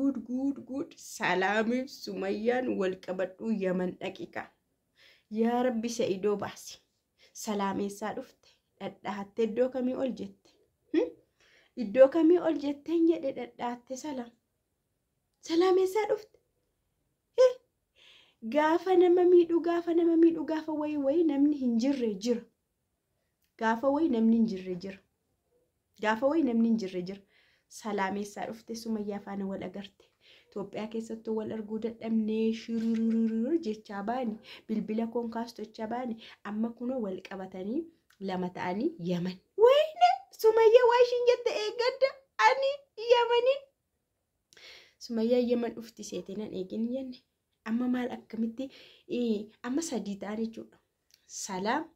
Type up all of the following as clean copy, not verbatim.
Good salaamiif Sumayyaan wal qabadhu Yaman dhaqiqa yaa Rabbi Saidoo baasi salaameessaa dhufte dhadhaatte iddoo kamii ol jette iddoo kamii ol jetteen jedhe dhadhaatte salaameessaa dhufte gaafa nama miidhu gaafa wayi namni hin jirre jira gaafa wayi namni hin jirre jira salaameessaa dhufte Sumayyaa faana wal agarte Itoophiyaa keessattuu wal arguu dadhabnee shirrrrrr jechaa baani bilbila konkaastocha baani amma kunoo wal qabatanii lama ta'anii Yaman wayne Sumayyaa waa ishiin jette eeggadda ani Yamanin Sumayyaa Yaman dhufti seetinan eegin jenne amma maal akkamitti amma sadii ta'an jechuudha Salaam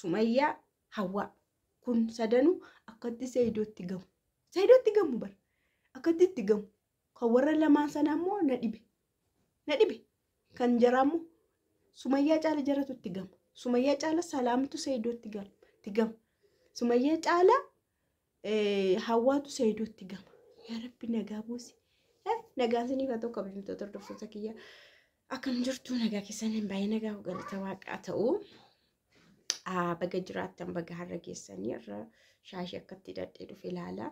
Sumayyaa Hawwaa kun sadanu akkatti Saidootti gamu bar akkatti gamu kan warra lamaan sana ammoo na dhibe kan jaraamu Sumayyaa caala jaratutti gamu Sumayyaa caala Salaamtu Saidootti gamu Sumayyaa caala Hawwaatu Saidootti gamu yaa Rabbi nagaa buusi nagaa sanii ka tokko abdimtoota hordoftoota kiyya akkam jirtu nagaa keessan hin baay'ee nagaa galata waaqaa ta'u baga jiraattan baga har'a geessanii irra shaashii akkatti dadhee dhufe ilaala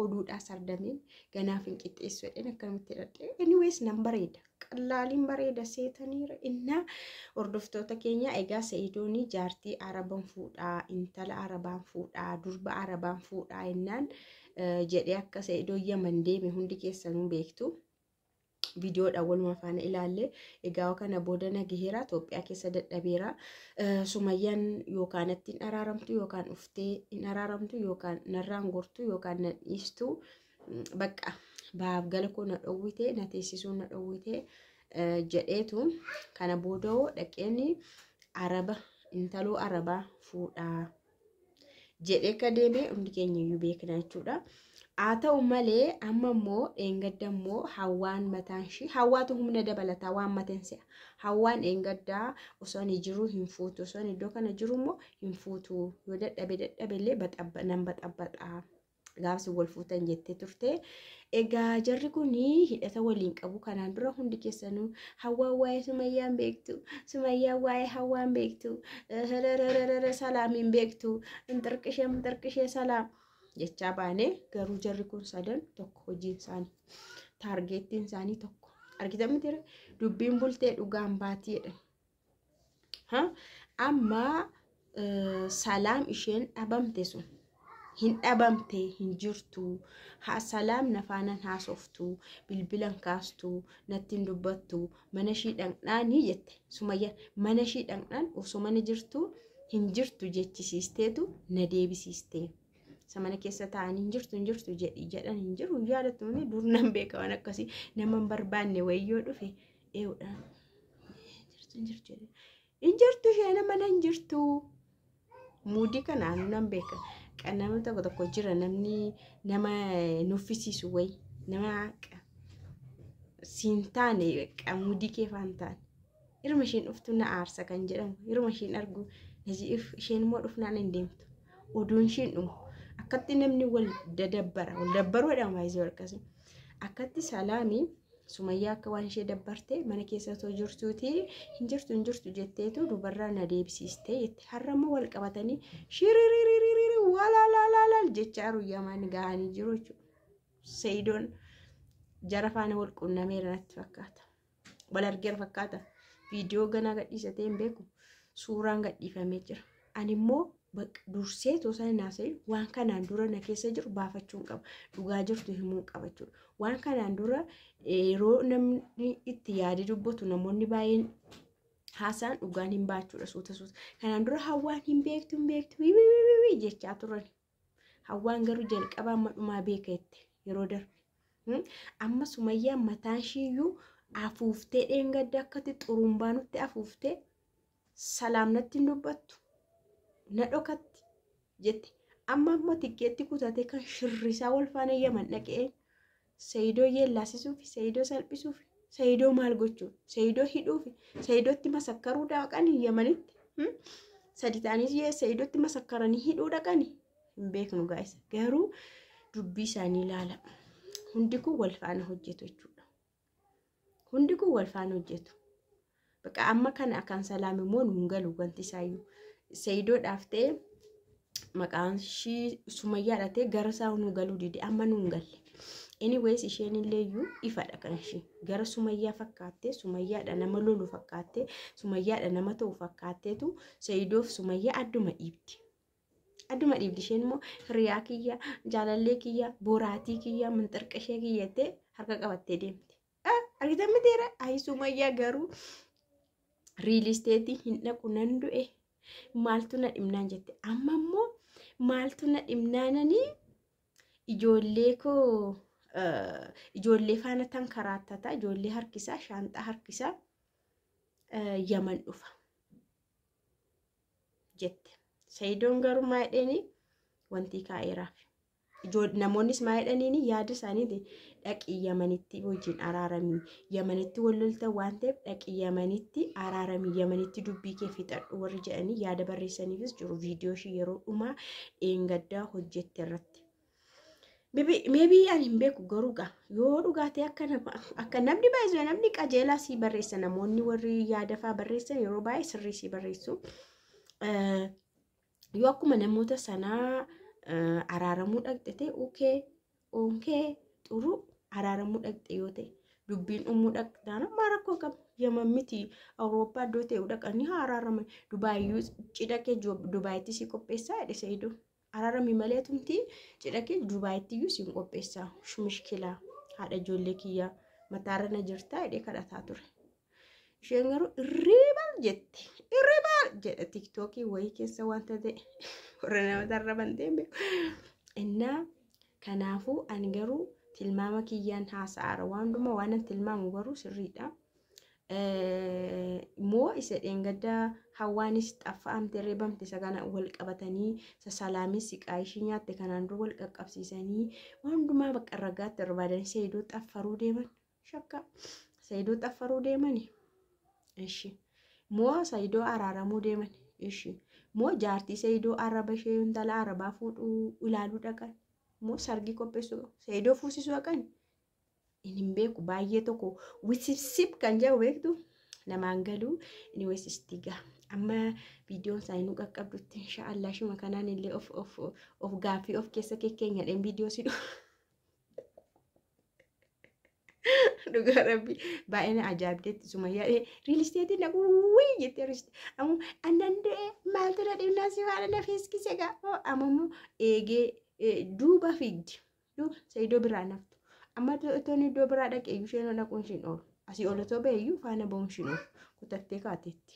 oduudha sardameen ganaaf hin qixxeessu jedheen akkamitti dadhee anyways nan bareeda qallaaliin bareeda seetaniira innaa hordoftoota keenya egaa Saidoonii jaartii Arabaan fuudhaa intala Arabaan fuudhaa durba Arabaan fuudhaa innaan jedhee akka Saidoo Yaman deeme hundi keessanuu beektu videoodha waluma faana ilaalle egaa kana booda nagaheera Itoophiyaa keessa dadhabeera Sumayyaan yookaan ittiin araaramtu yookaan uftee in araaramtu yookaan narraan gortu yookaan nan dhiistu bakka baaf gala koo na dhowwite na teessisuu na dhowwite jedheetu kana booda dhaqeeni Araba intaloo Arabaa fuudhaa jedhee ka deeme hundi keenya iyyuu beekna jechuudha Ata'u malee amma immoo eengadda immoo Hawwaan mataan ishee Hawwaatu humna dabalataa waan matense Hawwaan eengaddaa osoo ni jiru hin fuutu osoo ni iddoo kana jiru immoo hin fuutu yoo dadhabe illee baxabbaxaa gaafsi wal fuutan jettee turte egaa jarri kuni hidhata waliin qabu kanaan dura hundi keessanuu Hawwaan waa'ee Sumayyaan beektu Sumayyaan waa'ee Hawwaan beektu Salaamiin beektu intarqishee Salaam jechaa baane garuu jarri kun sadan tokko hojiin isaanii taargeettiin isaanii tokko argitan miti dubbiin bultee dhugaan baatii jedhan amma Salaam isheen dhabamte sun hin dhabamte hin jirtu Salaam nafaanan haasoftu bilbilan kaastu nattiin dubbattu mana ishii dhaqnaanii jette Sumayyaan mana ishii dhaqnaan osoo mana jirtu hin jirtu jechisiisteetu na deebisiistee samana keessa ta'anii hin jirtu jedhan hin jiru yaadatumni dur nan beeka waan akkasii nama hin barbaanne wayyoo dhufe eewudhaan hin jirtu isheen mana hin jirtu muudii kanaan nan beeka qannama tokko jira namni nama nuffisiisu wayi nama siintaane muudii kee faantaan irma isheen dhuftu na aarsa kan jedhamu irma isheen argu najiif isheen immoo dhufnaan hin deemtu oduun isheen dhumu akkatti namni wal dabbaruudha maayizee warqasi akkatti Salaamii Sumayyaa akka waan ishee dabbarte mana keessa too jirtuuti hin jirtu jetteetu dubarraa na deebisiistee jette har'ammoo wal qabatanii shiriririririr walaalaalaalal jechaa Yaman gahanii jiru jechuudha Saidoon jara faana wal qunnameera natti fakkaata wal argeera fakkaata viidiyoo ganaa gadhiisatee hin beeku suuraan gadhiifamee jira ani immoo dursee toosaan naasee waan kanaan dura na keessa jiru baafachuun qaba dhugaa jirtu himuun qaba jechuudha waan kanaan dura yeroo namni itti yaade dubbatu namoonni baay'een haasaan dhugaan hin baachuudha suuta kanaan dura Hawwaan hin beektu jechaa turan Hawwaan garuu jalqaba amma dhumaa beekette yeroo darbe amma Sumayyaan mataan shiiyyuu afuuftee dheengadda akkatti xurumbaanutti afuuftee Salaamnatti hin dubbattu na dhokatti jette amma tikkeetti kutatee kan shirrisaa wal faana Yaman dhaqee Saidoo yeellaasisuufi Saidoo salphisuufi Saidoo maal gochuu Saidoo hidhuufi Saidootti masakkaruu dhaqan Yamanitti sadi ta'anii Saidootti masakkaranii hidhuu dhaqan hin beeknu gaa'isa garuu dubbii isaanii ilaala hundi kun wal faana hojjetu jechuudha. Hundi kun wal faana hojjetu. Bakka amma kana akan salaam immoo nuun galu wanti isaayyuu Sayidoodhaaf ta'e maqaan ishii Sumayyaadha ta'e gara isaa nu galuu dide amma nuun galle. Anyways isheen illee iyyuu ifadha kan ishee gara Sumayyaa fakkaattee Sumayyaadha nama lolu fakkaattee Sumayyaadha nama ta'u fakkaatteetu Sayidoof Sumayyaa adduma dhiibdi. Adduma dhiibdi isheen immoo hiriyaa kiyya jaalallee kiyya boraatii kiyya minxirqashee kiyyattee harka qabattee deemti. Argitan miteera ayi Sumayyaa garuu real estate hin dhaqu nan du'e maaltu na dhimnaan jette. Amma immoo maaltu na dhimnaananii ijoollee koo ijoollee faana tan karaattata ijoollee harkisaa shaanxaa harkisaa Yaman dhufa jette. Sayidoon garuu maa jedheni wanti kaa'eeraaf. Namoonnis maa jedhaniini yaada isaaniiti dhaqii Yamanitti wajjin araaramii Yamanitti wal lolta waan ta'eef dhaqii Yamanitti araaramii Yamanitti dubbii kee fixadhu warri jedhanii yaada barreessaniifis jiru viidiyoo ishii yeroo dhumaa dheengaddaa hojjette irratti. Maybe ani hin beeku garuu yoo dhugaatee akka namni baay'ee namni qajeelaa si barreessa namoonni warri yaada fa'aa barreessan yeroo baay'ee sirrii si barreessu. Yoo akkuma namoota sanaa araaramuu dhaqxe onkee xuru araaramuu dhaqxe yoo ta'e dubbiin uumuu dhaqxaan amma rakkoo qaba. Yaman miti Awurooppaa iddoo ta'e dhaqanii haa araaraman. Dubaayyuu cidha kee Dubaayitti si qopheessaa jedhe Sayidoo. Araarami malee tumti cidha kee Dubaayitti iyyuu si qopheessaa. Shumishkilaa haadha ijoollee kiyyaa mataarra na jirtaa jedhee kadhataa ture. Isheen garuu irriibal jette. Irriibal jedha TikTokii wayii keessa wanta ta'e warra nama arraban ta'e beeku. Innaa kanaafuu ani garuu tilmaama kiyyaan haasa'aara waan dhuma waan tilmaamu garuu sirriidha. Moo isa dheengaddaa hawaanis xaffa'amte reebamte sagana wal qabatanii salaamis siqaa ishii nyaatte kanaan dura wal qaqqabsiisanii waan hundumaa bakka ragaatti barbaadanii Sayidoo xaffaruu deeman shakka Sayidoo xaffaruu deemani. Ishi moo Sayidoo araaramuu deeman. Ishi moo jaartii Sayidoo arraba ishee intala arabaa fuudhuu ilaaluu dhaqan moo sargii qopheessuu Sayidoo fuusisuu dhaqan. Hin beeku baay'ee tokko wisibsib kan jedhu beektu namaan galuu inni wesistiga amma viidiyoon isaanii nu qaqqabdutti inshaallah shuma kanaan illee of gaaffii of keessa keenya dhen viidiyoo si dhugaa rabbi baay'ina ajaa'ibdeetti Sumayyaa real estate na wii jettee risti ammoo annandee maaltu na dhibnaa si faana na feeskise gaa ammoo eegee duuba fiigdi duuba Sayidoo biraa naftu. Amma toni iddoo biraa dhaqee iyyuu isheen dhaquun ishiin oolu. Asii ol otoo ba'e iyyuu faana ba'uun ishiin oolu. Kutattee kaateetti.